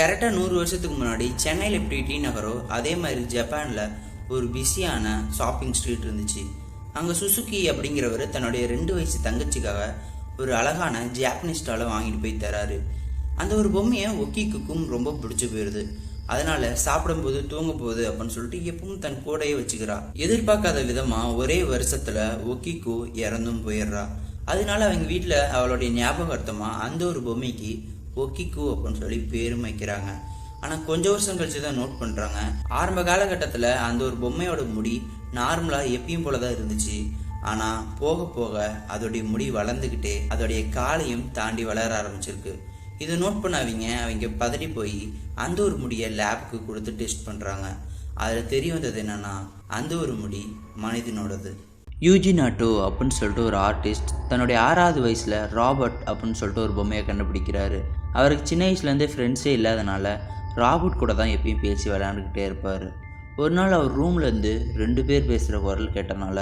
கரெக்டாக 100 வருஷத்துக்கு முன்னாடி சென்னையில் எப்படி டி நகரோ அதே மாதிரி ஜப்பானில் ஒரு பிஸியான ஷாப்பிங் ஸ்ட்ரீட் இருந்துச்சு. அங்கே சுசுகி அப்படிங்கிறவர் தன்னுடைய 2 வயசு தங்கச்சிக்காக ஒரு அழகான ஜாப்பனீஸ் டாலை வாங்கிட்டு போய் தராரு. அந்த ஒரு பொம்மையை ஒக்கிக்குக்கும் ரொம்ப பிடிச்சி போயிடுது. அதனால சாப்பிடும்போது தூங்க போகுது அப்படின்னு சொல்லிட்டு எப்பவும் தன் கூடையே வச்சுக்கிறா. எதிர்பார்க்காத விதமா ஒரே வருஷத்துல ஒக்கிக்கு இறந்தும் போயிடுறா. அதனால அவங்க வீட்டில் அவளுடைய ஞாபகார்த்தமா அந்த ஒரு பொம்மைக்கு ஒக்கிக்கு அப்படின்னு சொல்லி பேரும் வைக்கிறாங்க. ஆனால் கொஞ்சம் வருஷம் கழிச்சு தான் நோட் பண்ணுறாங்க, ஆரம்ப காலகட்டத்தில் அந்த ஒரு பொம்மையோட முடி நார்மலாக எப்பயும் போல தான் இருந்துச்சு. ஆனால் போக போக அதோடைய முடி வளர்ந்துக்கிட்டே அதோடைய காலையும் தாண்டி வளர ஆரம்பிச்சிருக்கு. இதை நோட் பண்ண அவங்க பதறி போய் அந்த ஒரு முடியை லேபுக்கு கொடுத்து டெஸ்ட் பண்ணுறாங்க. அதில் தெரிய வந்தது என்னன்னா, அந்த ஒரு முடி மனிதனோடது. யூஜி நாட்டோ அப்படின்னு சொல்லிட்டு ஒரு ஆர்டிஸ்ட் தன்னுடைய 6வது வயசில் ராபர்ட் அப்படின்னு சொல்லிட்டு ஒரு பொம்மையை கண்டுபிடிக்கிறாரு. அவருக்கு சின்ன வயசுலேருந்தே ஃப்ரெண்ட்ஸே இல்லாதனால ராபர்ட் கூட தான் எப்பயும் பேசி விளையாண்டுக்கிட்டே இருப்பார். ஒரு நாள் அவர் ரூம்லேருந்து 2 பேர் பேசுகிற குரல் கேட்டனால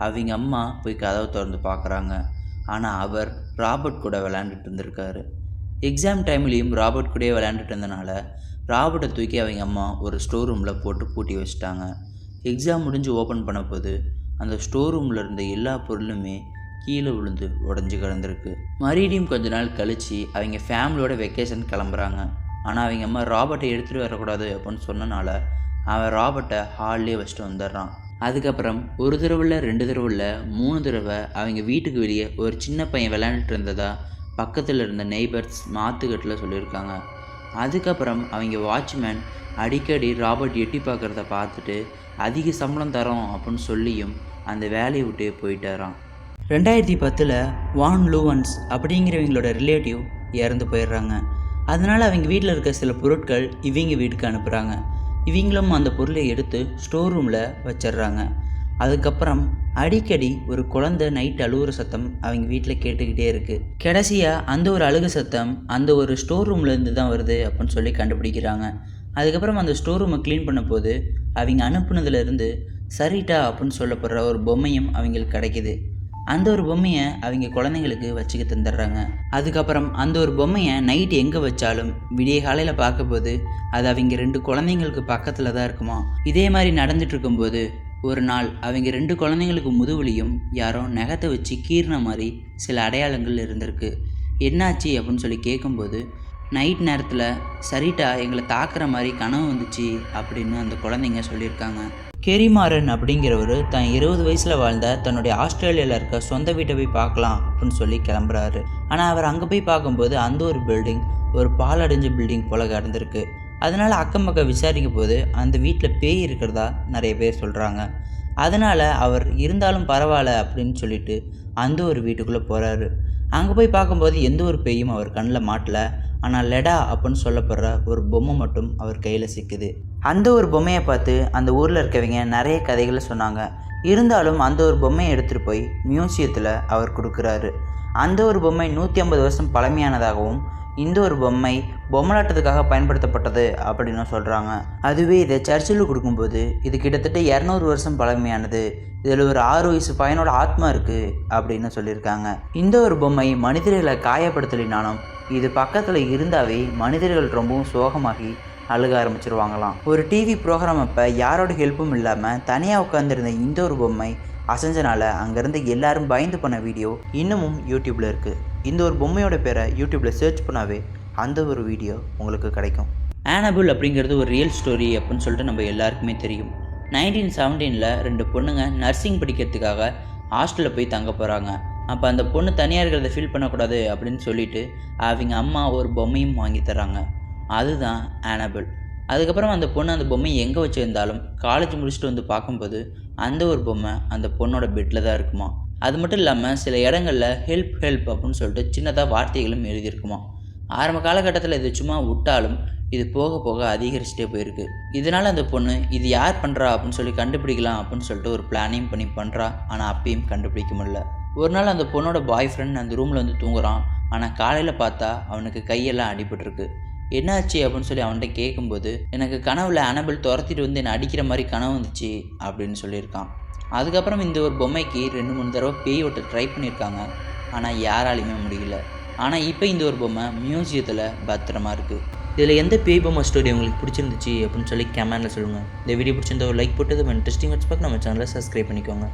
அவங்க அம்மா போய் கதவை திறந்து பார்க்குறாங்க. ஆனால் அவர் ராபர்ட் கூட விளையாண்டுட்டு இருந்திருக்காரு. எக்ஸாம் டைம்லேயும் ராபர்ட் கூடயே விளையாண்டுட்டு இருந்தனால ராபர்ட்டை தூக்கி அவங்க அம்மா ஒரு ஸ்டோர் ரூமில் போட்டு பூட்டி வச்சுட்டாங்க. எக்ஸாம் முடிஞ்சு ஓப்பன் பண்ண போது அந்த ஸ்டோர் ரூமில் இருந்த எல்லா பொருளுமே கீழே விழுந்து உடஞ்சி கிடந்திருக்கு. மறுபடியும் கொஞ்ச நாள் கழித்து அவங்க ஃபேமிலியோட வெக்கேஷன் கிளம்புறாங்க. ஆனால் அவங்க அம்மா ராபர்ட்டை எடுத்துகிட்டு வரக்கூடாது அப்படின்னு சொன்னனால அவன் ராபர்ட்டை ஹால்லே வச்சுட்டு வந்துடுறான். அதுக்கப்புறம் ஒரு தடவை 2 தடவை 3 தடவை அவங்க வீட்டுக்கு வெளியே ஒரு சின்ன பையன் விளையாண்டுட்டு இருந்ததா பக்கத்தில் இருந்த நெய்பர்ஸ் மாத்துக்கட்டில் சொல்லியிருக்காங்க. அதுக்கப்புறம் அவங்க வாட்ச்மேன் அடிக்கடி ராபர்ட் எட்டி பார்க்குறத பார்த்துட்டு அதிக சம்பளம் தரோம் அப்படின்னு சொல்லியும் அந்த வேலையை விட்டு போயிட்டாராம். 2010 வான் லூவன்ஸ் அப்படிங்கிறவங்களோட ரிலேட்டிவ் இறந்து போயிடுறாங்க. அதனால் அவங்க வீட்டில் இருக்க சில பொருட்கள் இவங்க வீட்டுக்கு அனுப்புகிறாங்க. இவங்களும் அந்த பொருளை எடுத்து ஸ்டோர் ரூமில் வச்சிடுறாங்க. அதுக்கப்புறம் அடிக்கடி ஒரு குழந்தை நைட் அழுகுற சத்தம் அவங்க வீட்டில் கேட்டுக்கிட்டே இருக்குது. கடைசியாக அந்த ஒரு அழுகு சத்தம் அந்த ஒரு ஸ்டோர் ரூம்லேருந்து தான் வருது அப்படின்னு சொல்லி கண்டுபிடிக்கிறாங்க. அதுக்கப்புறம் அந்த ஸ்டோர் ரூமை க்ளீன் பண்ண போது அவங்க அனுப்புனதுலேருந்து சரிட்டா அப்படின்னு சொல்லப்படுற ஒரு பொம்மையும் அவங்களுக்கு கிடைக்கிது. அந்த ஒரு பொம்மையை அவங்க குழந்தைங்களுக்கு வச்சுக்க தந்துடுறாங்க. அதுக்கப்புறம் அந்த ஒரு பொம்மையை நைட்டு எங்கே வச்சாலும் விடிய காலையில் பார்க்கும்போது அது அவங்க 2 குழந்தைங்களுக்கு பக்கத்தில் தான் இருக்குமா. இதே மாதிரி நடந்துட்டு இருக்கும்போது ஒரு நாள் அவங்க 2 குழந்தைங்களுக்கு முதுகுலையும் யாரோ நகத்தை வச்சு கீறின மாதிரி சில அடையாளங்கள் இருந்திருக்கு. என்னாச்சு அப்படின்னு சொல்லி கேட்கும்போது நைட் நேரத்தில் சரிட்டா எங்களை தாக்குற மாதிரி கனவு வந்துச்சு அப்படின்னு அந்த குழந்தைங்க சொல்லியிருக்காங்க. கெரிமாறன் அப்படிங்கிறவர் தான் 20 வயசில் வாழ்ந்த தன்னுடைய ஆஸ்திரேலியாவில் இருக்க சொந்த வீட்டை போய் பார்க்கலாம் அப்படின்னு சொல்லி கிளம்புறாரு. ஆனால் அவர் அங்கே போய் பார்க்கும்போது அந்த ஒரு பில்டிங் ஒரு பாலடைஞ்ச பில்டிங் போல கிடந்திருக்கு. அதனால் அக்கம் பக்கம் விசாரிக்கும் போது அந்த வீட்டில் பேய் இருக்கிறதா நிறைய பேர் சொல்கிறாங்க. அதனால் அவர் இருந்தாலும் பரவாயில்ல அப்படின்னு சொல்லிட்டு அந்த ஒரு வீட்டுக்குள்ளே போகிறாரு. அங்கே போய் பார்க்கும்போது எந்த ஒரு பேயும் அவர் கண்ணில் மாட்டலை. ஆனால் லெடா அப்படின்னு சொல்லப்படுற ஒரு பொம்மை மட்டும் அவர் கையில் சிக்குது. அந்த ஒரு பொம்மையை பார்த்து அந்த ஊரில் இருக்கவங்க நிறைய கதைகளை சொன்னாங்க. இருந்தாலும் அந்த ஒரு பொம்மையை எடுத்துகிட்டு போய் மியூசியத்தில் அவர் கொடுக்குறாரு. அந்த ஒரு பொம்மை 150 வருஷம் பழமையானதாகவும் இந்த ஒரு பொம்மை பொம்மலாட்டத்துக்காக பயன்படுத்தப்பட்டது அப்படின்னு சொல்கிறாங்க. அதுவே இதை சர்ச்சில் கொடுக்கும்போது இது கிட்டத்தட்ட 200 வருஷம் பழமையானது, இதில் ஒரு 6 வயசு பையனோட ஆத்மா இருக்குது அப்படின்னு சொல்லியிருக்காங்க. இந்த ஒரு பொம்மை மனிதர்களை காயப்படுத்தலினாலும் இது பக்கத்தில் இருந்தாவே மனிதர்கள் ரொம்பவும் சோகமாகி அழுக ஆரம்பிச்சிருவாங்களாம். ஒரு டிவி ப்ரோக்ராம் அப்போ யாரோட ஹெல்ப்பும் இல்லாமல் தனியாக உட்காந்துருந்த இந்த ஒரு பொம்மை அசைஞ்சனால அங்கேருந்து எல்லாரும் பயந்து பண்ண வீடியோ இன்னமும் யூடியூப்பில் இருக்குது. இந்த ஒரு பொம்மையோட பேரை யூடியூப்பில் சர்ச் பண்ணாவே அந்த ஒரு வீடியோ உங்களுக்கு கிடைக்கும். ஆனபிள் அப்படிங்கிறது ஒரு ரியல் ஸ்டோரி அப்படின்னு சொல்லிட்டு நம்ம எல்லாருக்குமே தெரியும். 1917 2 பொண்ணுங்க நர்சிங் படிக்கிறதுக்காக ஹாஸ்டலில் போய் தங்க போகிறாங்க. அப்போ அந்த பொண்ணு தனியாக இருக்கிறத ஃபீல் பண்ணக்கூடாது அப்படின்னு சொல்லிட்டு அவங்க அம்மா ஒரு பொம்மையும் வாங்கி தராங்க. அதுதான் ஆனபிள். அதுக்கப்புறம் அந்த பொண்ணு அந்த பொம்மையை எங்கே வச்சுருந்தாலும் காலேஜ் முடிச்சுட்டு வந்து பார்க்கும்போது அந்த ஒரு பொம்மை அந்த பொண்ணோட பெட்டில் தான் இருக்குமா. அது மட்டும் இல்லாமல் சில இடங்களில் ஹெல்ப் ஹெல்ப் அப்படின்னு சொல்லிட்டு சின்னதாக வார்த்தைகளும் எழுதியிருக்குமா. ஆரம்ப காலகட்டத்தில் இது சும்மா விட்டாலும் இது போக போக அதிகரிச்சுட்டே போயிருக்கு. இதனால் அந்த பொண்ணு இது யார் பண்ணுறா அப்படின்னு சொல்லி கண்டுபிடிக்கலாம் அப்படின்னு சொல்லிட்டு ஒரு பிளானிங் பண்ணி பண்ணுறா. ஆனால் அப்பயும் கண்டுபிடிக்க முடியல. ஒரு நாள் அந்த பொண்ணோட பாய் ஃப்ரெண்ட் அந்த ரூமில் வந்து தூங்குறான். ஆனால் காலையில் பார்த்தா அவனுக்கு கையெல்லாம் அடிபட்டுருக்கு. என்னாச்சு அப்படின்னு சொல்லி அவன்கிட்ட கேட்கும்போது எனக்கு கனவுல அனபிள் துரத்திட்டு வந்து என்னை அடிக்கிற மாதிரி கனவு வந்துச்சு அப்படின்னு சொல்லியிருக்கான். அதுக்கப்புறம் இந்த ஒரு பொம்மைக்கு 2-3 தடவை பேய் ஓட்ட ட்ரை பண்ணியிருக்காங்க. ஆனால் யாராலையுமே முடியல. ஆனால் இப்போ இந்த ஒரு பொம்மை மியூசியத்தில் பத்திரமா இருக்குது. இதில் எந்த பேய் பொம்மை ஸ்டோரி உங்களுக்கு பிடிச்சிருந்துச்சு அப்படின்னு சொல்லி கமெண்ட்டில் சொல்லுங்கள். இந்த வீடியோ பிடிச்சிருந்த ஒரு லைக் போட்டு இது இன்ட்ரெஸ்டிங் வச்சு பார்க்க நம்ம சேனலை சப்ஸ்கிரைப் பண்ணிக்கோங்க.